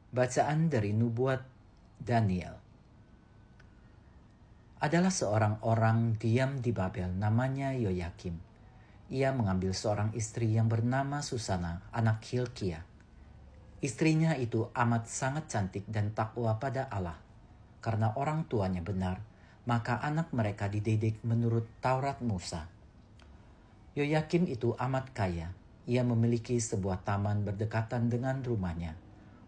Bacaan dari Nubuat Daniel. Adalah seorang orang diam di Babel, namanya Yoyakim. Ia mengambil seorang istri yang bernama Susana, anak Hilkia. Istrinya itu amat sangat cantik dan takwa pada Allah. Karena orang tuanya benar, maka anak mereka dididik menurut Taurat Musa. Yoyakim itu amat kaya. Ia memiliki sebuah taman berdekatan dengan rumahnya.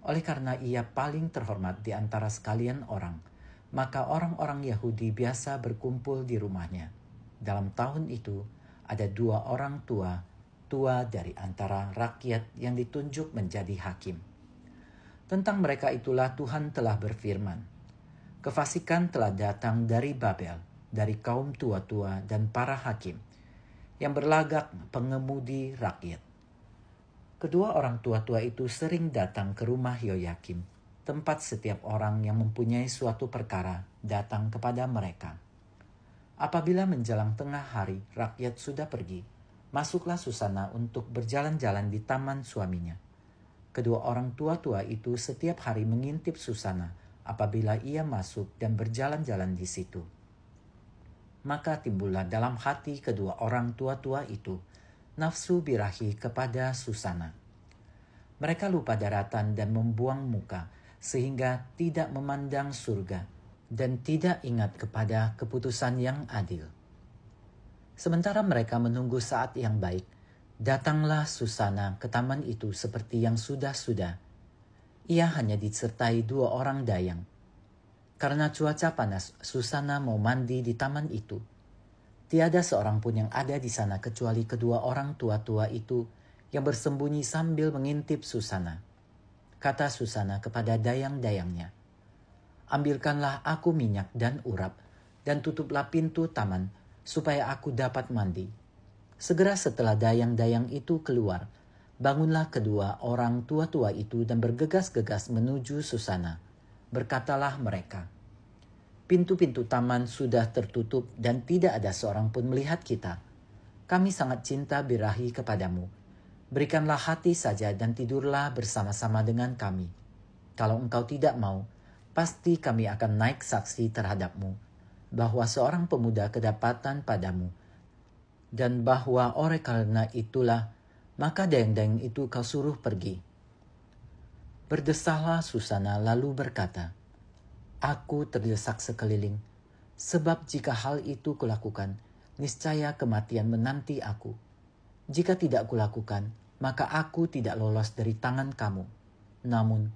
Oleh karena ia paling terhormat di antara sekalian orang, maka orang-orang Yahudi biasa berkumpul di rumahnya. Dalam tahun itu, ada 2 orang tua dari antara rakyat yang ditunjuk menjadi hakim. Tentang mereka itulah Tuhan telah berfirman, "Kefasikan telah datang dari Babel, dari kaum tua-tua dan para hakim, yang berlagak pengemudi rakyat." Kedua orang tua-tua itu sering datang ke rumah Yoyakim, tempat setiap orang yang mempunyai suatu perkara datang kepada mereka. Apabila menjelang tengah hari rakyat sudah pergi, masuklah Susana untuk berjalan-jalan di taman suaminya. Kedua orang tua-tua itu setiap hari mengintip Susana apabila ia masuk dan berjalan-jalan di situ. Maka timbullah dalam hati kedua orang tua-tua itu nafsu birahi kepada Susana. Mereka lupa daratan dan membuang muka, sehingga tidak memandang surga dan tidak ingat kepada keputusan yang adil. Sementara mereka menunggu saat yang baik, datanglah Susana ke taman itu seperti yang sudah-sudah. Ia hanya disertai 2 orang dayang. Karena cuaca panas, Susana mau mandi di taman itu. Tiada seorang pun yang ada di sana kecuali kedua orang tua-tua itu yang bersembunyi sambil mengintip Susana. Kata Susana kepada dayang-dayangnya, "Ambilkanlah aku minyak dan urap, dan tutuplah pintu taman, supaya aku dapat mandi." Segera setelah dayang-dayang itu keluar, bangunlah kedua orang tua-tua itu dan bergegas-gegas menuju Susana. Berkatalah mereka, "Pintu-pintu taman sudah tertutup dan tidak ada seorang pun melihat kita. Kami sangat cinta birahi kepadamu. Berikanlah hati saja dan tidurlah bersama-sama dengan kami. Kalau engkau tidak mau, pasti kami akan naik saksi terhadapmu, bahwa seorang pemuda kedapatan padamu, dan bahwa oleh karena itulah, maka dayang-dayang itu kau suruh pergi." Berdesahlah Susana lalu berkata, "Aku terdesak sekeliling, sebab jika hal itu kulakukan, niscaya kematian menanti aku. Jika tidak kulakukan, maka aku tidak lolos dari tangan kamu. Namun,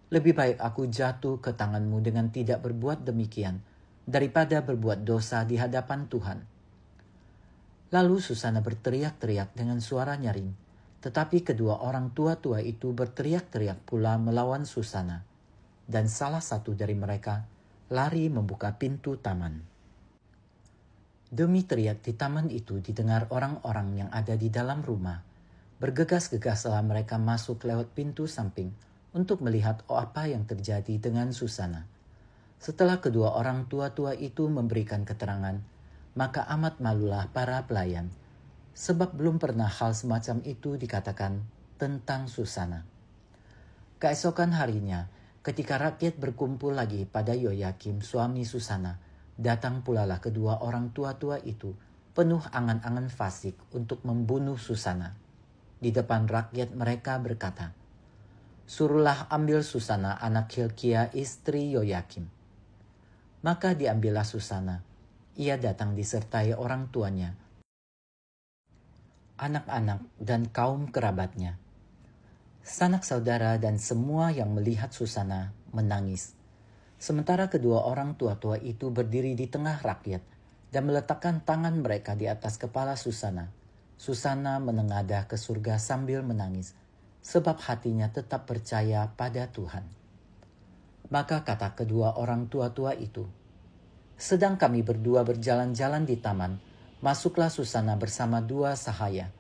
lebih baik aku jatuh ke tanganmu dengan tidak berbuat demikian, daripada berbuat dosa di hadapan Tuhan." Lalu Susana berteriak-teriak dengan suara nyaring, tetapi kedua orang tua-tua itu berteriak-teriak pula melawan Susana. Dan salah satu dari mereka lari membuka pintu taman. Demi teriak di taman itu didengar orang-orang yang ada di dalam rumah. Bergegas-gegaslah mereka masuk lewat pintu samping untuk melihat apa yang terjadi dengan Susana. Setelah kedua orang tua-tua itu memberikan keterangan, maka amat malulah para pelayan, sebab belum pernah hal semacam itu dikatakan tentang Susana. Keesokan harinya, ketika rakyat berkumpul lagi pada Yoyakim suami Susana, datang pulalah kedua orang tua-tua itu, penuh angan-angan fasik untuk membunuh Susana. Di depan rakyat mereka berkata, "Suruhlah ambil Susana anak Hilkia istri Yoyakim." Maka diambillah Susana. Ia datang disertai orang tuanya, anak-anak dan kaum kerabatnya. Sanak saudara dan semua yang melihat Susana menangis. Sementara kedua orang tua-tua itu berdiri di tengah rakyat dan meletakkan tangan mereka di atas kepala Susana. Susana menengadah ke surga sambil menangis, sebab hatinya tetap percaya pada Tuhan. Maka kata kedua orang tua-tua itu, "Sedang kami berdua berjalan-jalan di taman, masuklah Susana bersama 2 sahaya.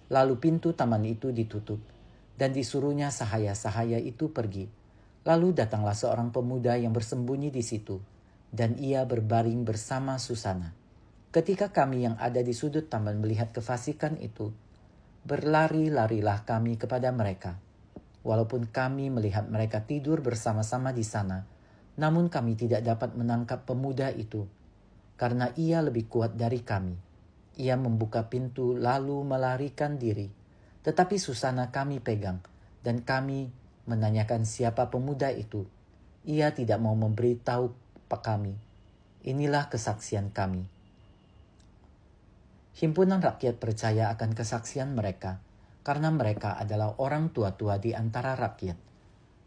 Lalu pintu taman itu ditutup, dan disuruhnya sahaya-sahaya itu pergi. Lalu datanglah seorang pemuda yang bersembunyi di situ, dan ia berbaring bersama Susana. Ketika kami yang ada di sudut taman melihat kefasikan itu, berlari-larilah kami kepada mereka. Walaupun kami melihat mereka tidur bersama-sama di sana, namun kami tidak dapat menangkap pemuda itu, karena ia lebih kuat dari kami. Ia membuka pintu lalu melarikan diri. Tetapi Susana kami pegang, dan kami menanyakan siapa pemuda itu. Ia tidak mau memberitahu kami. Inilah kesaksian kami. Himpunan rakyat percaya akan kesaksian mereka, karena mereka adalah orang tua-tua di antara rakyat.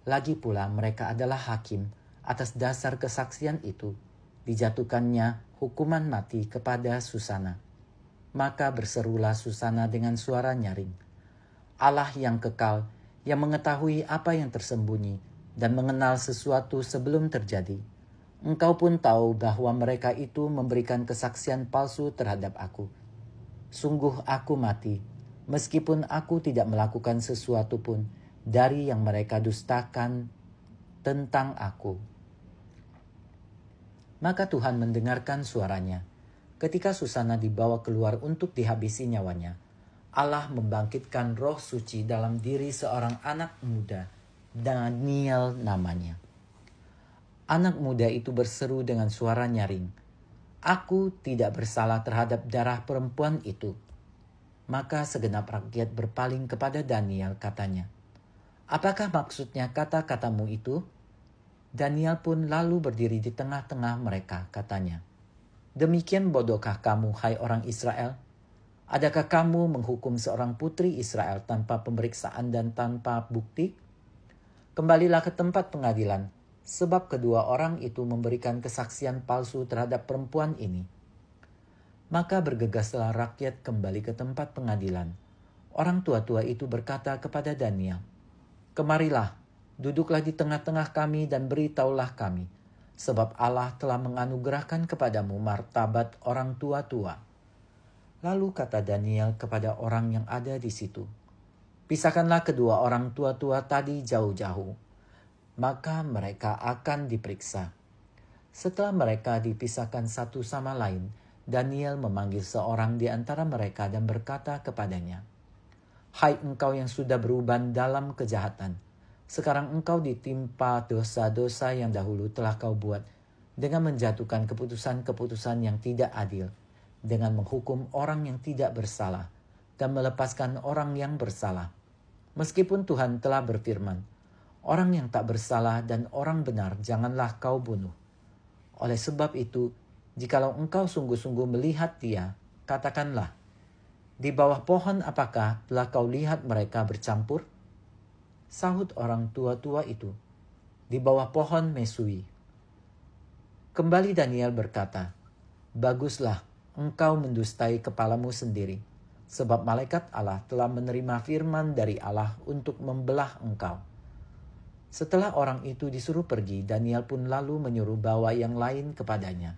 Lagi pula mereka adalah hakim. Atas dasar kesaksian itu, dijatuhkannya hukuman mati kepada Susana. Maka berserulah Susana dengan suara nyaring, Allah yang kekal, yang mengetahui apa yang tersembunyi dan mengenal sesuatu sebelum terjadi. Engkau pun tahu bahwa mereka itu memberikan kesaksian palsu terhadap aku. Sungguh aku mati, meskipun aku tidak melakukan sesuatu pun dari yang mereka dustakan tentang aku. Maka Tuhan mendengarkan suaranya. Ketika Susana dibawa keluar untuk dihabisi nyawanya, Allah membangkitkan roh suci dalam diri seorang anak muda, Daniel namanya. Anak muda itu berseru dengan suara nyaring, Aku tidak bersalah terhadap darah perempuan itu. Maka segenap rakyat berpaling kepada Daniel, katanya, Apakah maksudnya kata-katamu itu? Daniel pun lalu berdiri di tengah-tengah mereka, katanya, Demikian bodohkah kamu, hai orang Israel? Adakah kamu menghukum seorang putri Israel tanpa pemeriksaan dan tanpa bukti? Kembalilah ke tempat pengadilan, sebab kedua orang itu memberikan kesaksian palsu terhadap perempuan ini. Maka bergegaslah rakyat kembali ke tempat pengadilan. Orang tua-tua itu berkata kepada Daniel, Kemarilah, duduklah di tengah-tengah kami dan beritahulah kami, sebab Allah telah menganugerahkan kepadamu martabat orang tua-tua. Lalu kata Daniel kepada orang yang ada di situ, Pisahkanlah kedua orang tua-tua tadi jauh-jauh, maka mereka akan diperiksa. Setelah mereka dipisahkan satu sama lain, Daniel memanggil seorang di antara mereka dan berkata kepadanya, Hai engkau yang sudah beruban dalam kejahatan, sekarang engkau ditimpa dosa-dosa yang dahulu telah kau buat, dengan menjatuhkan keputusan-keputusan yang tidak adil, dengan menghukum orang yang tidak bersalah, dan melepaskan orang yang bersalah. Meskipun Tuhan telah berfirman, orang yang tak bersalah dan orang benar janganlah kau bunuh. Oleh sebab itu, jikalau engkau sungguh-sungguh melihat dia, katakanlah, di bawah pohon apakah telah kau lihat mereka bercampur? Sahut orang tua-tua itu, di bawah pohon mesui. Kembali Daniel berkata, Baguslah, engkau mendustai kepalamu sendiri, sebab malaikat Allah telah menerima firman dari Allah untuk membelah engkau. Setelah orang itu disuruh pergi, Daniel pun lalu menyuruh bawa yang lain kepadanya.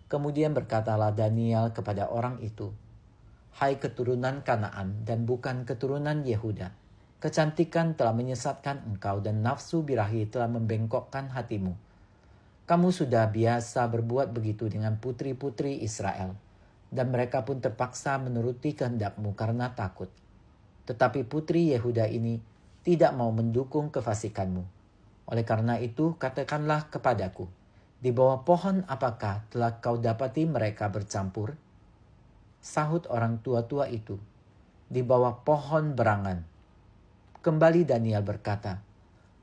Kemudian berkatalah Daniel kepada orang itu, Hai keturunan Kanaan dan bukan keturunan Yehuda, kecantikan telah menyesatkan engkau dan nafsu birahi telah membengkokkan hatimu. Kamu sudah biasa berbuat begitu dengan putri-putri Israel, dan mereka pun terpaksa menuruti kehendakmu karena takut. Tetapi putri Yehuda ini tidak mau mendukung kefasikanmu. Oleh karena itu, katakanlah kepadaku, di bawah pohon apakah telah kau dapati mereka bercampur? Sahut orang tua-tua itu, di bawah pohon berangan. Kembali Daniel berkata,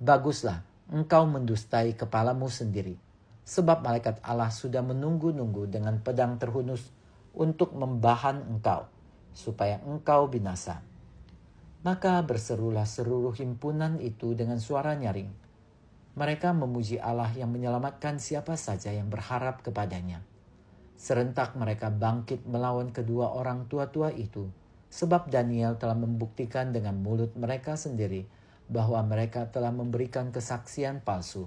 Baguslah, engkau mendustai kepalamu sendiri, sebab malaikat Allah sudah menunggu-nunggu dengan pedang terhunus untuk membahan engkau, supaya engkau binasa. Maka berserulah seluruh himpunan itu dengan suara nyaring. Mereka memuji Allah yang menyelamatkan siapa saja yang berharap kepadanya. Serentak mereka bangkit melawan kedua orang tua-tua itu, sebab Daniel telah membuktikan dengan mulut mereka sendiri bahwa mereka telah memberikan kesaksian palsu.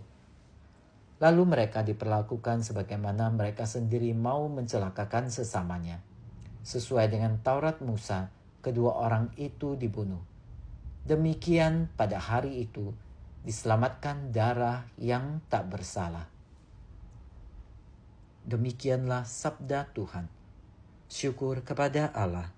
Lalu mereka diperlakukan sebagaimana mereka sendiri mau mencelakakan sesamanya. Sesuai dengan Taurat Musa, kedua orang itu dibunuh. Demikian pada hari itu diselamatkan darah yang tak bersalah. Demikianlah sabda Tuhan. Syukur kepada Allah.